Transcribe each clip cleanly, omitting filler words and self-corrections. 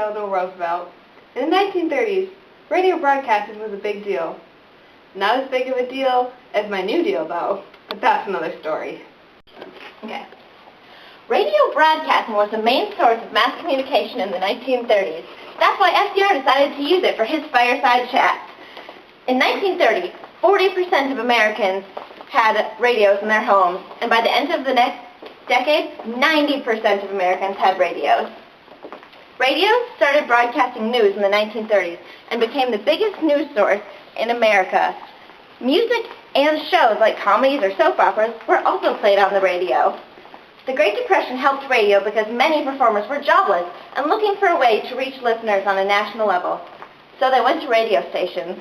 Eleanor Roosevelt, in the 1930s, radio broadcasting was a big deal. Not as big of a deal as my New Deal, though, but that's another story. Okay. Radio broadcasting was the main source of mass communication in the 1930s. That's why FDR decided to use it for his fireside chat. In 1930, 40% of Americans had radios in their homes, and by the end of the next decade, 90% of Americans had radios. Radio started broadcasting news in the 1930s and became the biggest news source in America. Music and shows like comedies or soap operas were also played on the radio. The Great Depression helped radio because many performers were jobless and looking for a way to reach listeners on a national level. So they went to radio stations.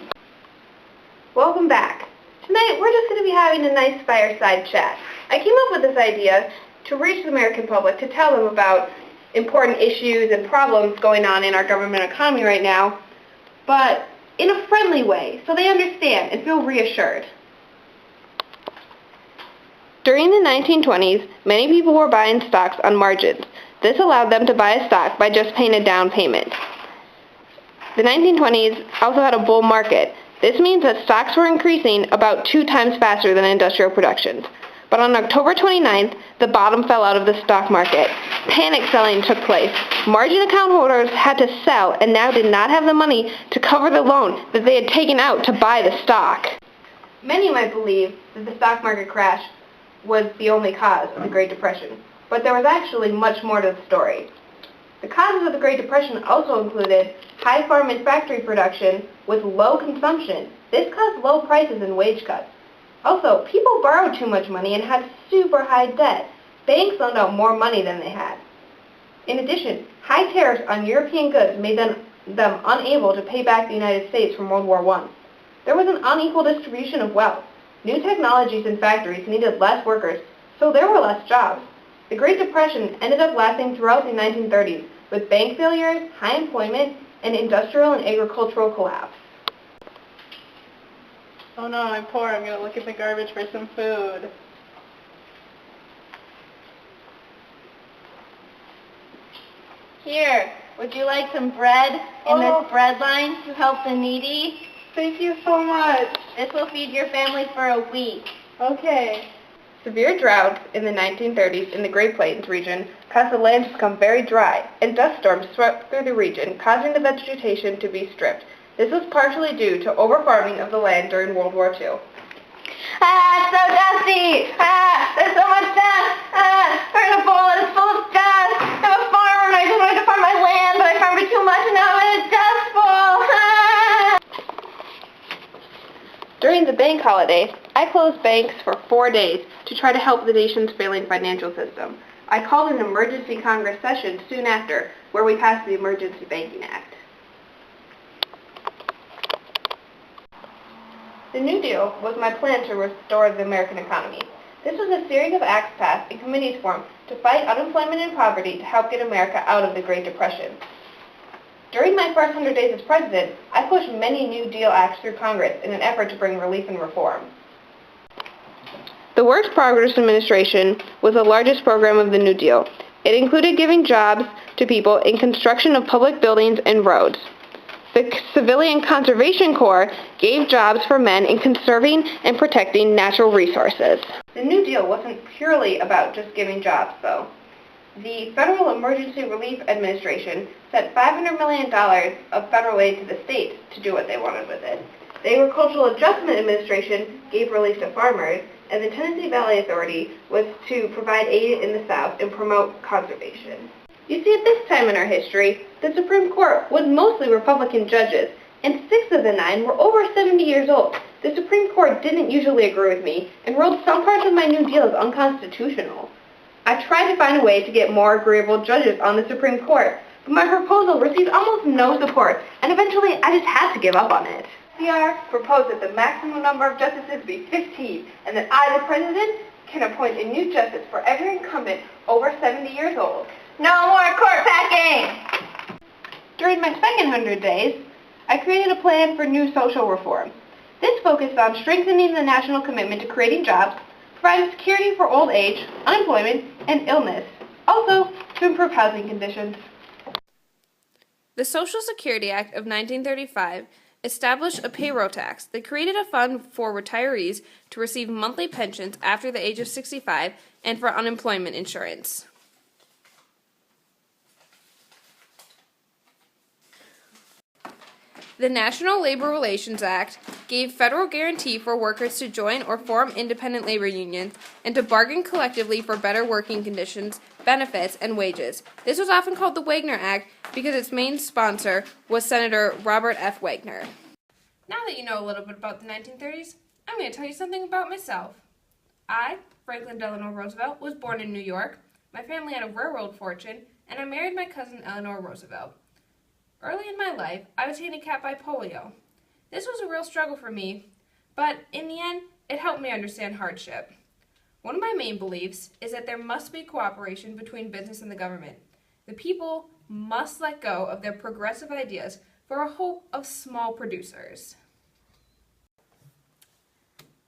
Welcome back. Tonight we're just going to be having a nice fireside chat. I came up with this idea to reach the American public, to tell them about important issues and problems going on in our government economy right now, but in a friendly way, so they understand and feel reassured. During the 1920s, many people were buying stocks on margins. This allowed them to buy a stock by just paying a down payment. The 1920s also had a bull market. This means that stocks were increasing about 2 times faster than industrial production. But on October 29th, the bottom fell out of the stock market. Panic selling took place. Margin account holders had to sell and now did not have the money to cover the loan that they had taken out to buy the stock. Many might believe that the stock market crash was the only cause of the Great Depression, but there was actually much more to the story. The causes of the Great Depression also included high farm and factory production with low consumption. This caused low prices and wage cuts. Also, people borrowed too much money and had super high debt. Banks loaned out more money than they had. In addition, high tariffs on European goods made them unable to pay back the United States from World War I. There was an unequal distribution of wealth. New technologies and factories needed less workers, so there were less jobs. The Great Depression ended up lasting throughout the 1930s, with bank failures, high employment, and industrial and agricultural collapse. Oh no, I'm poor. I'm going to look at the garbage for some food. Here, would you like some bread in this bread line to help the needy? Thank you so much. This will feed your family for a week. Okay. Severe droughts in the 1930s in the Great Plains region caused the land to become very dry, and dust storms swept through the region, causing the vegetation to be stripped. This was partially due to overfarming of the land during World War II. Ah, it's so dusty! Ah, there's so much dust! Ah, we're in a bowl and it's full of dust! I'm a farmer and I just wanted to farm my land, but I farmed it too much and now I'm in a dust bowl! Ah! During the bank holiday, I closed banks for 4 days to try to help the nation's failing financial system. I called an emergency Congress session soon after, where we passed the Emergency Banking Act. The New Deal was my plan to restore the American economy. This was a series of acts passed and committees formed to fight unemployment and poverty to help get America out of the Great Depression. During my first 100 days as president, I pushed many New Deal acts through Congress in an effort to bring relief and reform. The Works Progress Administration was the largest program of the New Deal. It included giving jobs to people in construction of public buildings and roads. The Civilian Conservation Corps gave jobs for men in conserving and protecting natural resources. The New Deal wasn't purely about just giving jobs, though. The Federal Emergency Relief Administration sent $500 million of federal aid to the states to do what they wanted with it. The Agricultural Adjustment Administration gave relief to farmers, and the Tennessee Valley Authority was to provide aid in the South and promote conservation. You see, at this time in our history, the Supreme Court was mostly Republican judges, and 6 of the 9 were over 70 years old. The Supreme Court didn't usually agree with me and ruled some parts of my New Deal as unconstitutional. I tried to find a way to get more agreeable judges on the Supreme Court, but my proposal received almost no support, and eventually I just had to give up on it. FDR proposed that the maximum number of justices be 15, and that I, the President, can appoint a new justice for every incumbent over 70 years old. No more court packing! During my second 100 days, I created a plan for new social reform. This focused on strengthening the national commitment to creating jobs, providing security for old age, unemployment, and illness, also to improve housing conditions. The Social Security Act of 1935 established a payroll tax that created a fund for retirees to receive monthly pensions after the age of 65 and for unemployment insurance. The National Labor Relations Act gave federal guarantee for workers to join or form independent labor unions and to bargain collectively for better working conditions, benefits, and wages. This was often called the Wagner Act because its main sponsor was Senator Robert F. Wagner. Now that you know a little bit about the 1930s, I'm going to tell you something about myself. I, Franklin Delano Roosevelt, was born in New York. My family had a railroad fortune, and I married my cousin Eleanor Roosevelt. Early in my life, I was handicapped by polio. This was a real struggle for me, but in the end, it helped me understand hardship. One of my main beliefs is that there must be cooperation between business and the government. The people must let go of their progressive ideas for a hope of small producers.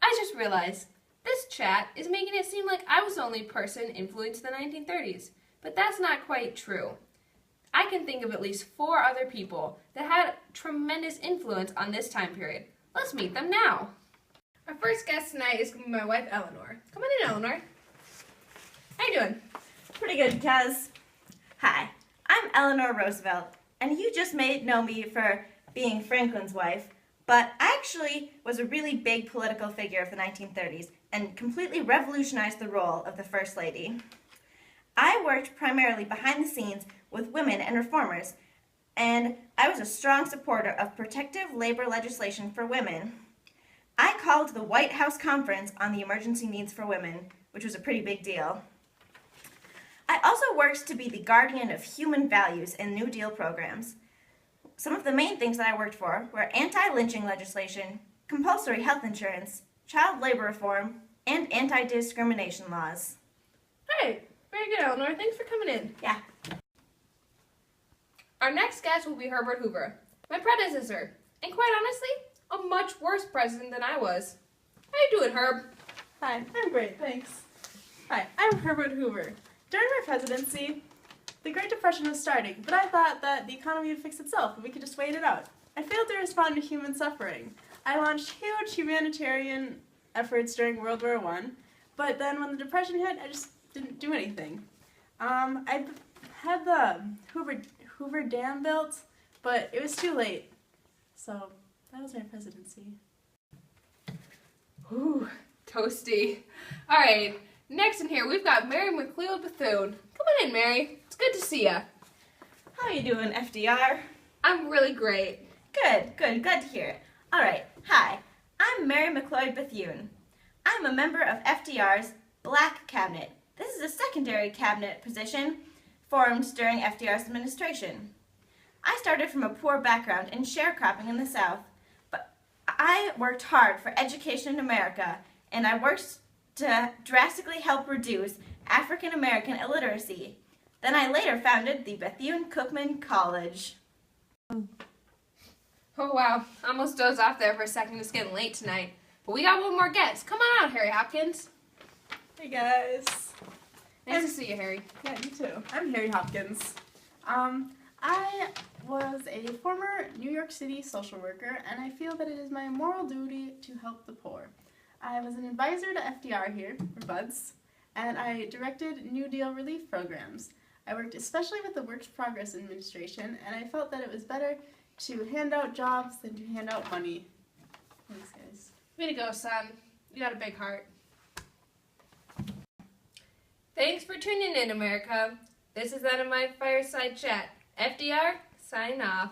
I just realized this chat is making it seem like I was the only person influenced in the 1930s, but that's not quite true. I can think of at least 4 other people that had tremendous influence on this time period. Let's meet them now. Our first guest tonight is my wife, Eleanor. Come on in, Eleanor. How you doing? Pretty good, Kaz. Hi, I'm Eleanor Roosevelt, and you just may know me for being Franklin's wife, but I actually was a really big political figure of the 1930s and completely revolutionized the role of the First Lady. I worked primarily behind the scenes with women and reformers, and I was a strong supporter of protective labor legislation for women. I called the White House Conference on the Emergency Needs for Women, which was a pretty big deal. I also worked to be the guardian of human values in New Deal programs. Some of the main things that I worked for were anti-lynching legislation, compulsory health insurance, child labor reform, and anti-discrimination laws. Hey, very good, Eleanor. Thanks for coming in. Yeah. Our next guest will be Herbert Hoover, my predecessor, and quite honestly, a much worse president than I was. How you doing, Herb? Hi, I'm great, thanks. Hi, I'm Herbert Hoover. During my presidency, the Great Depression was starting, but I thought that the economy would fix itself and we could just wait it out. I failed to respond to human suffering. I launched huge humanitarian efforts during World War I, but then when the Depression hit, I just didn't do anything. I had the Hoover Dam built, but it was too late. So that was my presidency. Ooh, toasty. All right, next in here we've got Mary McLeod Bethune. Come on in, Mary. It's good to see ya. How you doing, FDR? I'm really great. Good, glad to hear it. All right, hi, I'm Mary McLeod Bethune. I'm a member of FDR's Black Cabinet. This is a secondary cabinet position formed during FDR's administration. I started from a poor background in sharecropping in the South, but I worked hard for education in America, and I worked to drastically help reduce African American illiteracy. Then I later founded the Bethune-Cookman College. Oh wow, almost dozed off there for a second. It's getting late tonight. But we got one more guest. Come on out, Harry Hopkins. Hey guys. Nice to see you, Harry. Yeah, you too. I'm Harry Hopkins. I was a former New York City social worker, and I feel that it is my moral duty to help the poor. I was an advisor to FDR here, or BUDS, and I directed New Deal relief programs. I worked especially with the Works Progress Administration, and I felt that it was better to hand out jobs than to hand out money. Thanks, guys. Way to go, son. You got a big heart. Thanks for tuning in, America. This is that of my fireside chat. FDR, sign off.